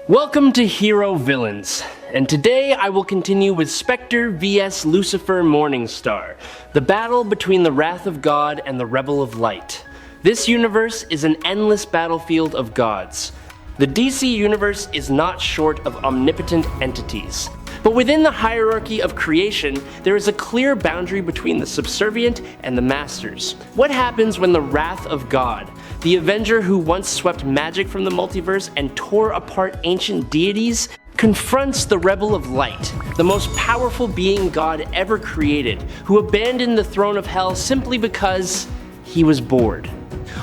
Welcome to Hero Villains, and today I will continue with Spectre vs Lucifer Morningstar, the battle between the wrath of God and the rebel of light. This universe is an endless battlefield of gods. The DC universe is not short of omnipotent entities. But within the hierarchy of creation, there is a clear boundary between the subservient and the masters. What happens when the wrath of God, the Avenger who once swept magic from the multiverse and tore apart ancient deities, confronts the rebel of light, the most powerful being God ever created, who abandoned the throne of hell simply because he was bored?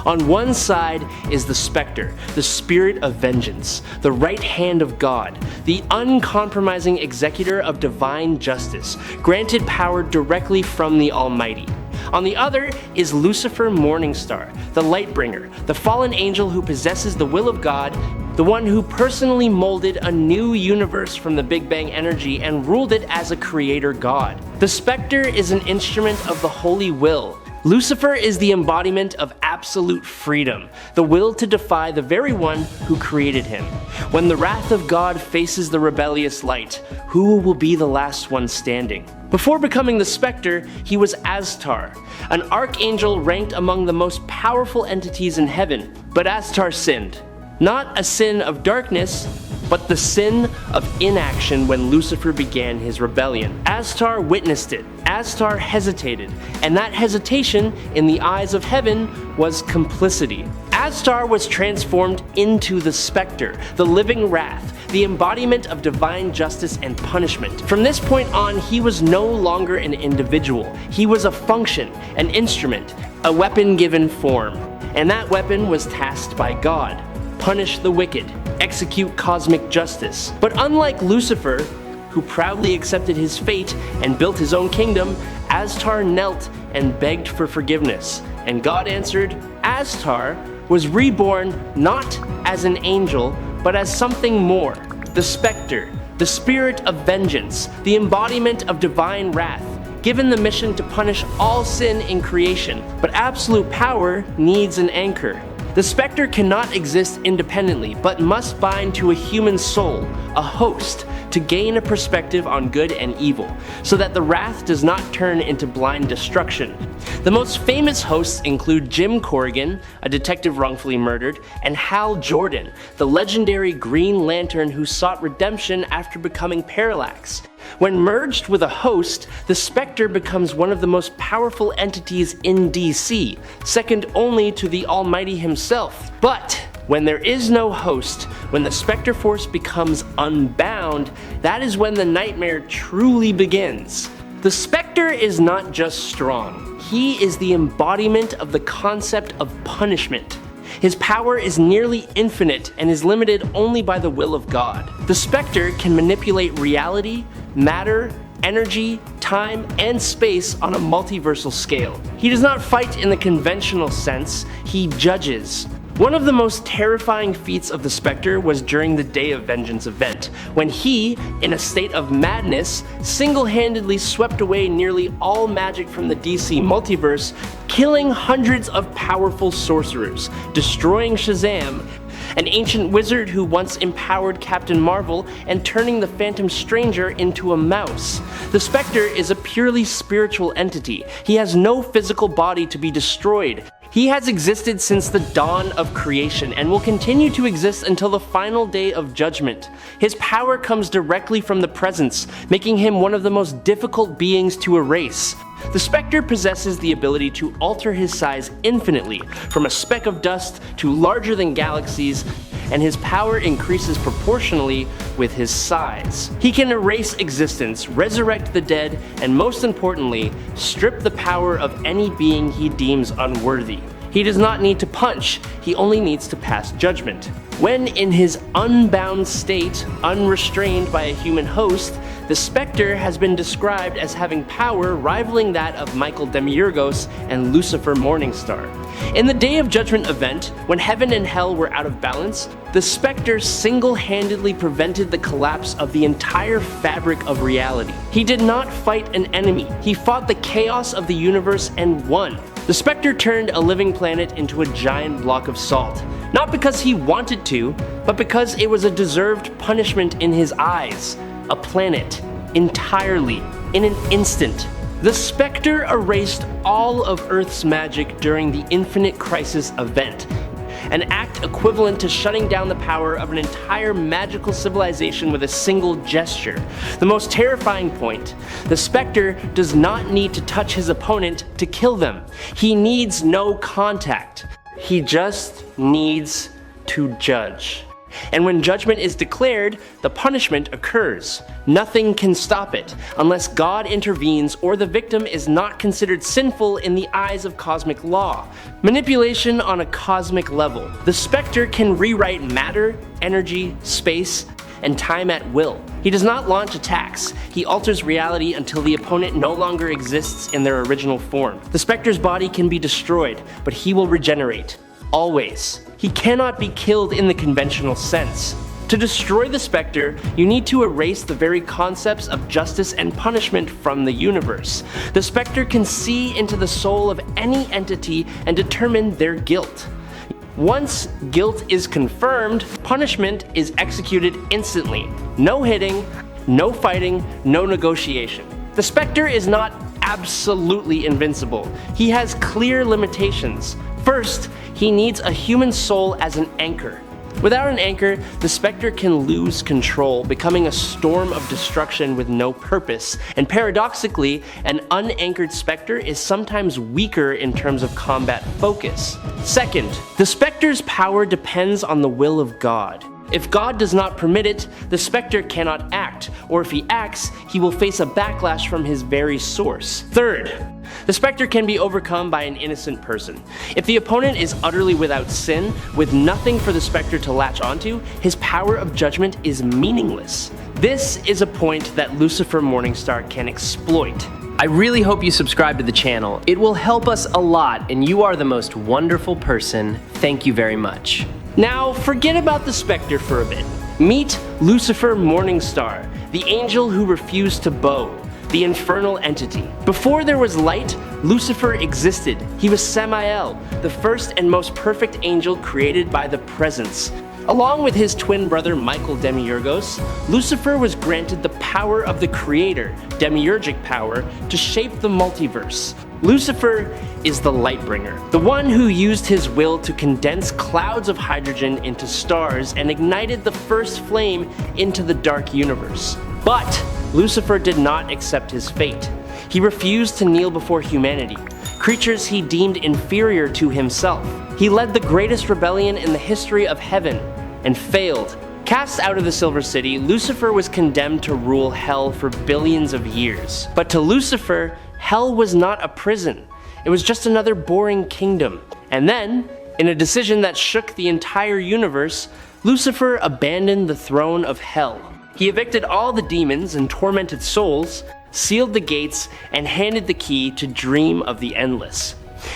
On one side is the Spectre, the spirit of vengeance, the right hand of God, the uncompromising executor of divine justice, granted power directly from the Almighty. On the other is Lucifer Morningstar, the Lightbringer, the fallen angel who possesses the will of God, the one who personally molded a new universe from the Big Bang energy and ruled it as a creator god. The Spectre is an instrument of the holy will. Lucifer is the embodiment of absolute freedom, the will to defy the very one who created him. When the wrath of God faces the rebellious light, who will be the last one standing? Before becoming the Spectre, he was Astar, an archangel ranked among the most powerful entities in heaven. But Astar sinned. Not a sin of darkness, but the sin of inaction when Lucifer began his rebellion. Astar witnessed it. Astar hesitated, and that hesitation, in the eyes of heaven, was complicity. Astar was transformed into the Spectre, the living wrath, the embodiment of divine justice and punishment. From this point on, he was no longer an individual. He was a function, an instrument, a weapon given form. And that weapon was tasked by God. Punish the wicked, execute cosmic justice. But unlike Lucifer, who proudly accepted his fate and built his own kingdom, Astar knelt and begged for forgiveness. And God answered. Astar was reborn not as an angel, but as something more. The Spectre, the spirit of vengeance, the embodiment of divine wrath, given the mission to punish all sin in creation. But absolute power needs an anchor. The Spectre cannot exist independently, but must bind to a human soul, a host, to gain a perspective on good and evil, so that the wrath does not turn into blind destruction. The most famous hosts include Jim Corrigan, a detective wrongfully murdered, and Hal Jordan, the legendary Green Lantern who sought redemption after becoming Parallax. When merged with a host, the Spectre becomes one of the most powerful entities in DC, second only to the Almighty himself. But when there is no host, when the Spectre force becomes unbound, that is when the nightmare truly begins. The Spectre is not just strong, he is the embodiment of the concept of punishment. His power is nearly infinite and is limited only by the will of God. The Spectre can manipulate reality, matter, energy, time, and space on a multiversal scale. He does not fight in the conventional sense, he judges. One of the most terrifying feats of the Spectre was during the Day of Vengeance event, when he, in a state of madness, single-handedly swept away nearly all magic from the DC multiverse, killing hundreds of powerful sorcerers, destroying Shazam, an ancient wizard who once empowered Captain Marvel, and turning the Phantom Stranger into a mouse. The Spectre is a purely spiritual entity. He has no physical body to be destroyed. He has existed since the dawn of creation and will continue to exist until the final day of judgment. His power comes directly from the presence, making him one of the most difficult beings to erase. The Spectre possesses the ability to alter his size infinitely, from a speck of dust to larger than galaxies, and his power increases proportionally with his size. He can erase existence, resurrect the dead, and most importantly, strip the power of any being he deems unworthy. He does not need to punch, he only needs to pass judgment. When in his unbound state, unrestrained by a human host, the Spectre has been described as having power rivaling that of Michael Demiurgos and Lucifer Morningstar. In the Day of Judgment event, when heaven and hell were out of balance, the Spectre single-handedly prevented the collapse of the entire fabric of reality. He did not fight an enemy, he fought the chaos of the universe and won. The Spectre turned a living planet into a giant block of salt, not because he wanted to, but because it was a deserved punishment in his eyes. A planet, entirely, in an instant. The Spectre erased all of Earth's magic during the Infinite Crisis event, an act equivalent to shutting down the power of an entire magical civilization with a single gesture. The most terrifying point, the Spectre does not need to touch his opponent to kill them. He needs no contact. He just needs to judge. And when judgment is declared, the punishment occurs. Nothing can stop it, unless God intervenes or the victim is not considered sinful in the eyes of cosmic law. Manipulation on a cosmic level. The Spectre can rewrite matter, energy, space, and time at will. He does not launch attacks. He alters reality until the opponent no longer exists in their original form. The Spectre's body can be destroyed, but he will regenerate. Always. He cannot be killed in the conventional sense. To destroy the Spectre, you need to erase the very concepts of justice and punishment from the universe. The Spectre can see into the soul of any entity and determine their guilt. Once guilt is confirmed, punishment is executed instantly. No hitting, no fighting, no negotiation. The Spectre is not absolutely invincible. He has clear limitations. First, he needs a human soul as an anchor. Without an anchor, the Spectre can lose control, becoming a storm of destruction with no purpose. And paradoxically, an unanchored Spectre is sometimes weaker in terms of combat focus. Second, the Spectre's power depends on the will of God. If God does not permit it, the Spectre cannot act, or if he acts, he will face a backlash from his very source. Third, the Spectre can be overcome by an innocent person. If the opponent is utterly without sin, with nothing for the Spectre to latch onto, his power of judgment is meaningless. This is a point that Lucifer Morningstar can exploit. I really hope you subscribe to the channel. It will help us a lot, and you are the most wonderful person. Thank you very much. Now, forget about the Spectre for a bit. Meet Lucifer Morningstar, the angel who refused to bow, the infernal entity. Before there was light, Lucifer existed. He was Samael, the first and most perfect angel created by the Presence. Along with his twin brother Michael Demiurgos, Lucifer was granted the power of the Creator, demiurgic power, to shape the multiverse. Lucifer is the Lightbringer, the one who used his will to condense clouds of hydrogen into stars and ignited the first flame into the dark universe. But Lucifer did not accept his fate. He refused to kneel before humanity, creatures he deemed inferior to himself. He led the greatest rebellion in the history of heaven and failed. Cast out of the Silver City, Lucifer was condemned to rule hell for billions of years. But to Lucifer, hell was not a prison. It was just another boring kingdom. And then, in a decision that shook the entire universe, Lucifer abandoned the throne of hell. He evicted all the demons and tormented souls, sealed the gates, and handed the key to dream of the endless.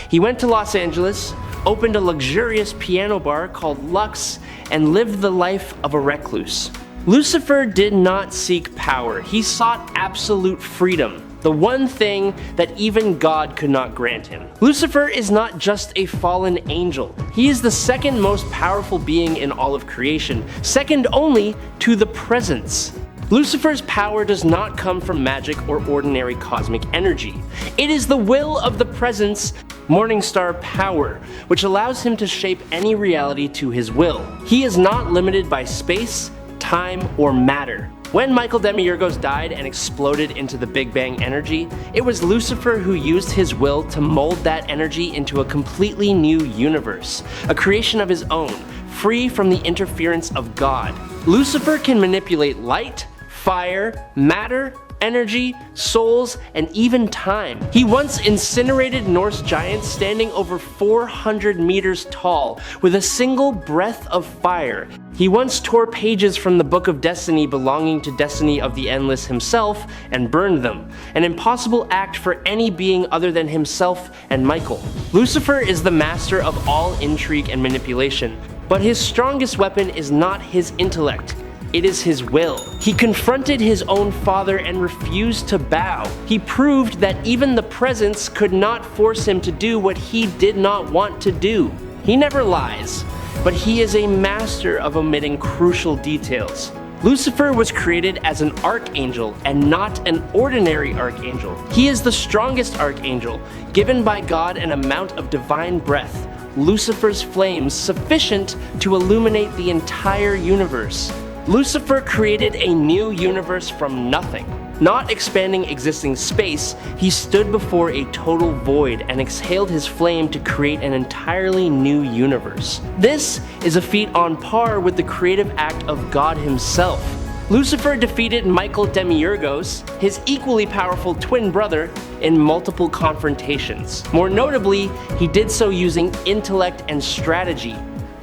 He went to Los Angeles, opened a luxurious piano bar called Lux, and lived the life of a recluse. Lucifer did not seek power. He sought absolute freedom, the one thing that even God could not grant him. Lucifer is not just a fallen angel. He is the second most powerful being in all of creation, second only to the Presence. Lucifer's power does not come from magic or ordinary cosmic energy. It is the will of the Presence, Morningstar power, which allows him to shape any reality to his will. He is not limited by space, time, or matter. When Michael Demiurgos died and exploded into the Big Bang energy, it was Lucifer who used his will to mold that energy into a completely new universe, a creation of his own, free from the interference of God. Lucifer can manipulate light, fire, matter, energy, souls, and even time. He once incinerated Norse giants standing over 400 meters tall with a single breath of fire. He once tore pages from the Book of Destiny belonging to Destiny of the Endless himself and burned them, an impossible act for any being other than himself and Michael. Lucifer is the master of all intrigue and manipulation, but his strongest weapon is not his intellect. it is his will. He confronted his own father and refused to bow. He proved that even the presence could not force him to do what he did not want to do. He never lies, but he is a master of omitting crucial details. Lucifer was created as an archangel and not an ordinary archangel. He is the strongest archangel, given by God an amount of divine breath, Lucifer's flames sufficient to illuminate the entire universe. Lucifer created a new universe from nothing. Not expanding existing space, he stood before a total void and exhaled his flame to create an entirely new universe. This is a feat on par with the creative act of God himself. Lucifer defeated Michael Demiurgos, his equally powerful twin brother, in multiple confrontations. More notably, he did so using intellect and strategy,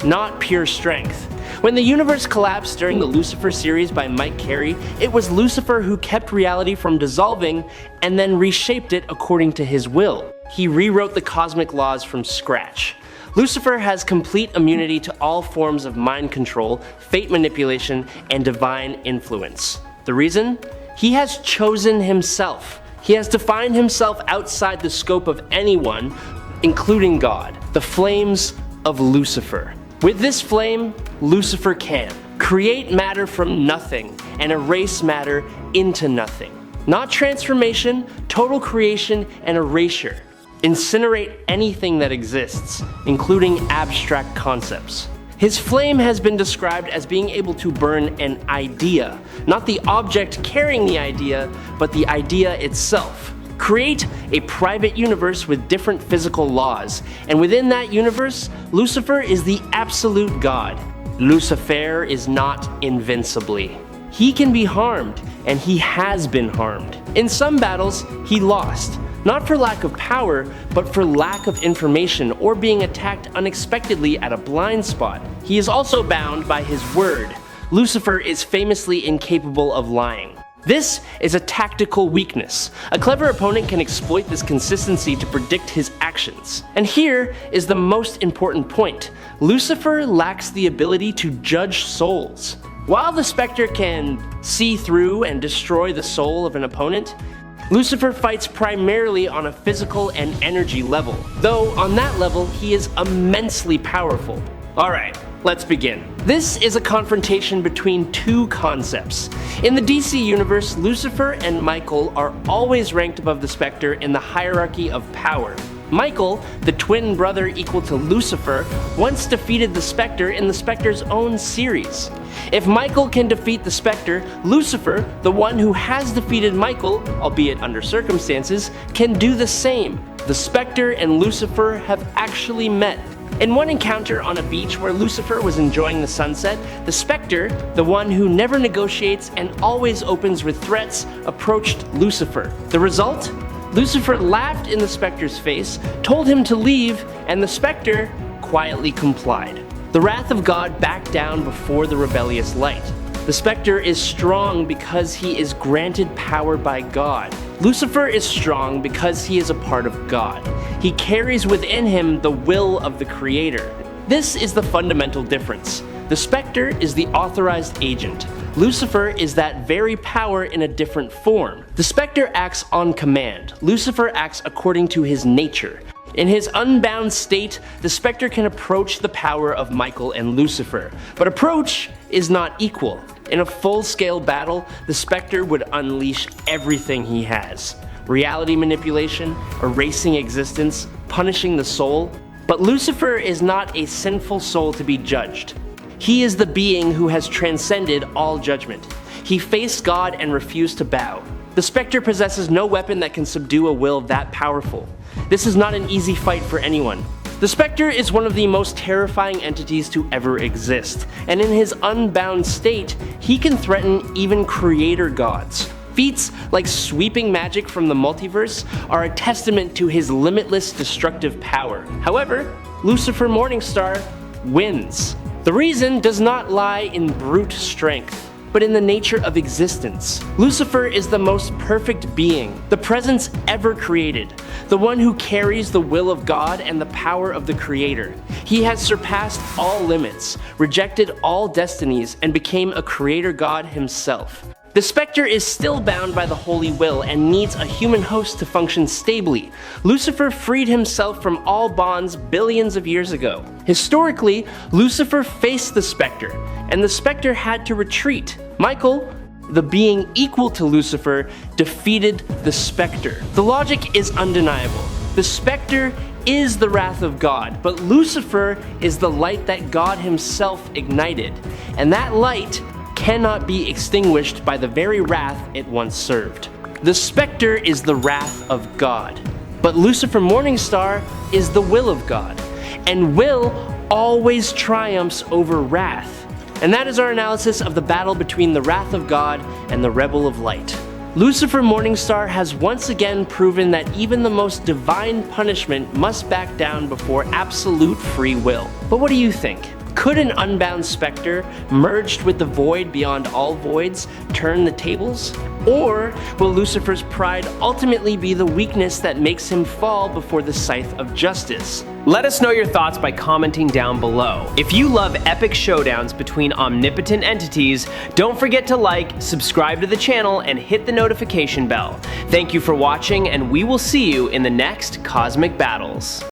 not pure strength. When the universe collapsed during the Lucifer series by Mike Carey, it was Lucifer who kept reality from dissolving and then reshaped it according to his will. He rewrote the cosmic laws from scratch. Lucifer has complete immunity to all forms of mind control, fate manipulation, and divine influence. The reason? He has chosen himself. He has defined himself outside the scope of anyone, including God. The flames of Lucifer. With this flame, Lucifer can create matter from nothing and erase matter into nothing. Not transformation, total creation and erasure. Incinerate anything that exists, including abstract concepts. His flame has been described as being able to burn an idea, not the object carrying the idea, but the idea itself. Create a private universe with different physical laws, and within that universe, Lucifer is the absolute God. Lucifer is not invincibly. He can be harmed, and he has been harmed. In some battles, he lost, not for lack of power, but for lack of information or being attacked unexpectedly at a blind spot. He is also bound by his word. Lucifer is famously incapable of lying. This is a tactical weakness. A clever opponent can exploit this consistency to predict his actions. And here is the most important point. Lucifer lacks the ability to judge souls. While the Spectre can see through and destroy the soul of an opponent, Lucifer fights primarily on a physical and energy level, though on that level he is immensely powerful. Alright, let's begin. This is a confrontation between two concepts. In the DC universe, Lucifer and Michael are always ranked above the Spectre in the hierarchy of power. Michael, the twin brother equal to Lucifer, once defeated the Spectre in the Spectre's own series. If Michael can defeat the Spectre, Lucifer, the one who has defeated Michael, albeit under circumstances, can do the same. The Spectre and Lucifer have actually met. In one encounter on a beach where Lucifer was enjoying the sunset, the Spectre, the one who never negotiates and always opens with threats, approached Lucifer. The result? Lucifer laughed in the Spectre's face, told him to leave, and the Spectre quietly complied. The wrath of God backed down before the rebellious light. The Spectre is strong because he is granted power by God. Lucifer is strong because he is a part of God. He carries within him the will of the Creator. This is the fundamental difference. The Spectre is the authorized agent. Lucifer is that very power in a different form. The Spectre acts on command. Lucifer acts according to his nature. In his unbound state, the Spectre can approach the power of Michael and Lucifer, but approach is not equal. In a full-scale battle, the Spectre would unleash everything he has. Reality manipulation, erasing existence, punishing the soul. But Lucifer is not a sinful soul to be judged. He is the being who has transcended all judgment. He faced God and refused to bow. The Spectre possesses no weapon that can subdue a will that powerful. This is not an easy fight for anyone. The Spectre is one of the most terrifying entities to ever exist, and in his unbound state, he can threaten even creator gods. Feats like sweeping magic from the multiverse are a testament to his limitless destructive power. However, Lucifer Morningstar wins. The reason does not lie in brute strength. but in the nature of existence. Lucifer is the most perfect being, the presence ever created, the one who carries the will of God and the power of the Creator. He has surpassed all limits, rejected all destinies, and became a creator god himself. The Spectre is still bound by the holy will and needs a human host to function stably. Lucifer freed himself from all bonds billions of years ago. Historically, Lucifer faced the Spectre, and the Spectre had to retreat. Michael, the being equal to Lucifer, defeated the Spectre. The logic is undeniable. The Spectre is the wrath of God, but Lucifer is the light that God himself ignited, and that light cannot be extinguished by the very wrath it once served. The Spectre is the wrath of God, but Lucifer Morningstar is the will of God, and will always triumphs over wrath. And that is our analysis of the battle between the wrath of God and the rebel of light. Lucifer Morningstar has once again proven that even the most divine punishment must back down before absolute free will. But what do you think? Could an unbound Spectre, merged with the void beyond all voids, turn the tables? Or will Lucifer's pride ultimately be the weakness that makes him fall before the scythe of justice? Let us know your thoughts by commenting down below. If you love epic showdowns between omnipotent entities, don't forget to like, subscribe to the channel, and hit the notification bell. Thank you for watching, and we will see you in the next Cosmic Battles.